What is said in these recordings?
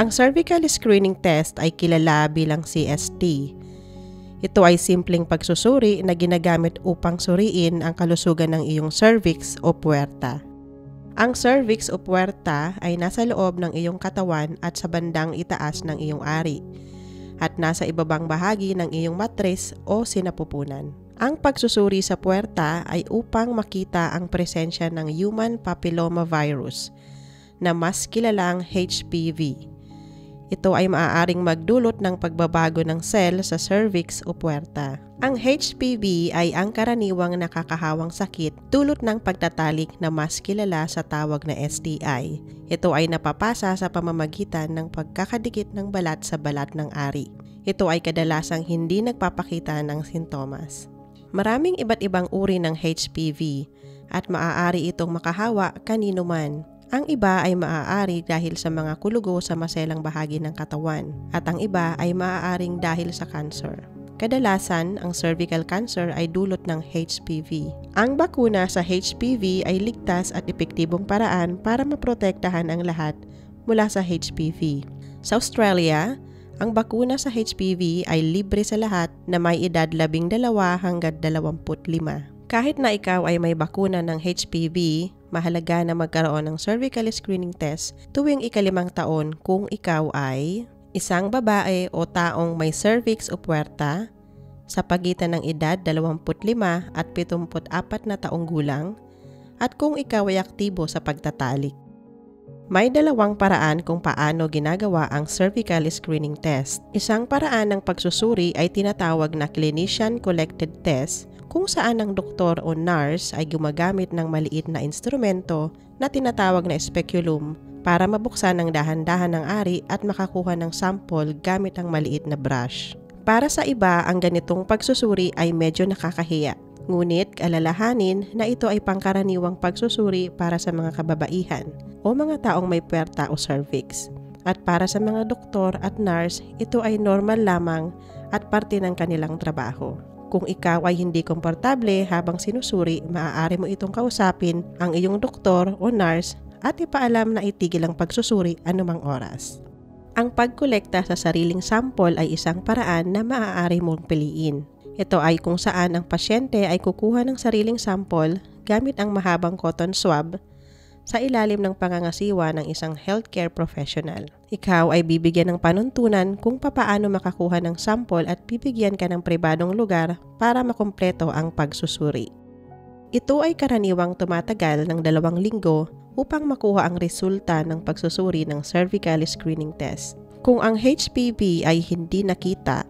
Ang cervical screening test ay kilala bilang CST. Ito ay simpleng pagsusuri na ginagamit upang suriin ang kalusugan ng iyong cervix o puwerta. Ang cervix o puwerta ay nasa loob ng iyong katawan at sa bandang itaas ng iyong ari, at nasa ibabang bahagi ng iyong matris o sinapupunan. Ang pagsusuri sa puwerta ay upang makita ang presensya ng human papillomavirus na mas kilalang HPV. Ito ay maaaring magdulot ng pagbabago ng cell sa cervix o puwerta. Ang HPV ay ang karaniwang nakakahawang sakit dulot ng pagtatalik na mas kilala sa tawag na STI. Ito ay napapasa sa pamamagitan ng pagkakadikit ng balat sa balat ng ari. Ito ay kadalasang hindi nagpapakita ng sintomas. Maraming iba't ibang uri ng HPV at maaari itong makahawa kanino man. Ang iba ay maaari dahil sa mga kulugo sa maselang bahagi ng katawan at ang iba ay maaaring dahil sa cancer. Kadalasan, ang cervical cancer ay dulot ng HPV. Ang bakuna sa HPV ay ligtas at epektibong paraan para maprotektahan ang lahat mula sa HPV. Sa Australia, ang bakuna sa HPV ay libre sa lahat na may edad 12 hanggang 25. Kahit na ikaw ay may bakuna ng HPV, mahalaga na magkaroon ng cervical screening test tuwing ika-5 taon kung ikaw ay isang babae o taong may cervix o puwerta sa pagitan ng edad 25 at 74 na taong gulang at kung ikaw ay aktibo sa pagtatalik. May dalawang paraan kung paano ginagawa ang cervical screening test. Isang paraan ng pagsusuri ay tinatawag na clinician-collected test kung saan ang doktor o nurse ay gumagamit ng maliit na instrumento na tinatawag na speculum para mabuksan ng dahan-dahan ng ari at makakuha ng sample gamit ang maliit na brush. Para sa iba, ang ganitong pagsusuri ay medyo nakakahiya. Ngunit alalahanin na ito ay pangkaraniwang pagsusuri para sa mga kababaihan o mga taong may puwerta o cervix. At para sa mga doktor at nurse, ito ay normal lamang at parte ng kanilang trabaho. Kung ikaw ay hindi komportable habang sinusuri, maaari mo itong kausapin ang iyong doktor o nurse at ipaalam na itigil ang pagsusuri anumang oras. Ang pagkolekta sa sariling sample ay isang paraan na maaari mong piliin. Ito ay kung saan ang pasyente ay kukuha ng sariling sample gamit ang mahabang cotton swab sa ilalim ng pangangasiwa ng isang healthcare professional. Ikaw ay bibigyan ng panuntunan kung papaano makakuha ng sample at bibigyan ka ng pribadong lugar para makumpleto ang pagsusuri. Ito ay karaniwang tumatagal ng 2 linggo upang makuha ang resulta ng pagsusuri ng cervical screening test. Kung ang HPV ay hindi nakita,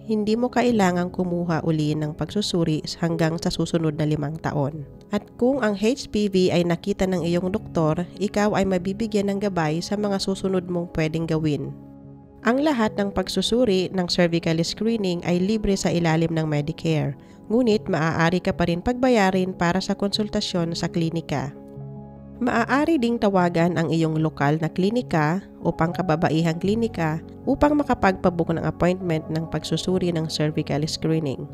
hindi mo kailangang kumuha uli ng pagsusuri hanggang sa susunod na 5 taon. At kung ang HPV ay nakita ng iyong doktor, ikaw ay mabibigyan ng gabay sa mga susunod mong pwedeng gawin. Ang lahat ng pagsusuri ng cervical screening ay libre sa ilalim ng Medicare, ngunit maaari ka pa rin pagbayarin para sa konsultasyon sa klinika. Maaari ding tawagan ang iyong lokal na klinika o pangkababaihang klinika upang makapagpabook ng appointment ng pagsusuri ng cervical screening.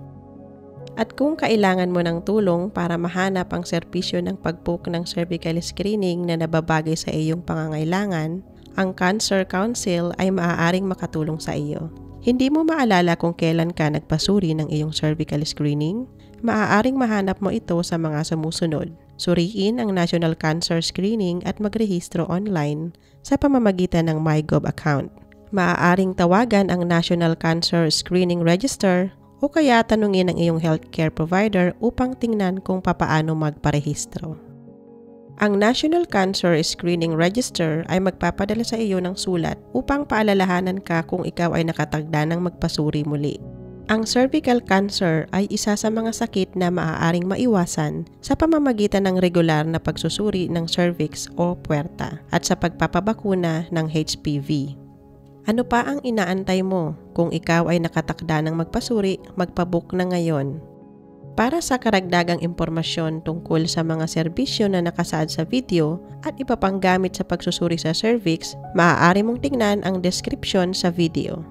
At kung kailangan mo ng tulong para mahanap ang serbisyo ng pag-book ng cervical screening na nababagay sa iyong pangangailangan, ang Cancer Council ay maaaring makatulong sa iyo. Hindi mo maalala kung kailan ka nagpasuri ng iyong cervical screening? Maaaring mahanap mo ito sa mga sumusunod. Suriin ang National Cancer Screening at magrehistro online sa pamamagitan ng MyGov account. Maaaring tawagan ang National Cancer Screening Register o kaya tanungin ang iyong healthcare provider upang tingnan kung papaano magparehistro. Ang National Cancer Screening Register ay magpapadala sa iyo ng sulat upang paalalahanan ka kung ikaw ay nakatagda ng magpasuri muli. Ang cervical cancer ay isa sa mga sakit na maaaring maiwasan sa pamamagitan ng regular na pagsusuri ng cervix o puwerta at sa pagpapabakuna ng HPV. Ano pa ang inaantay mo? Kung ikaw ay nakatakda ng magpasuri, magpabook na ngayon. Para sa karagdagang impormasyon tungkol sa mga serbisyo na nakasaad sa video at iba pang gamit sa pagsusuri sa cervix, maaari mong tingnan ang description sa video.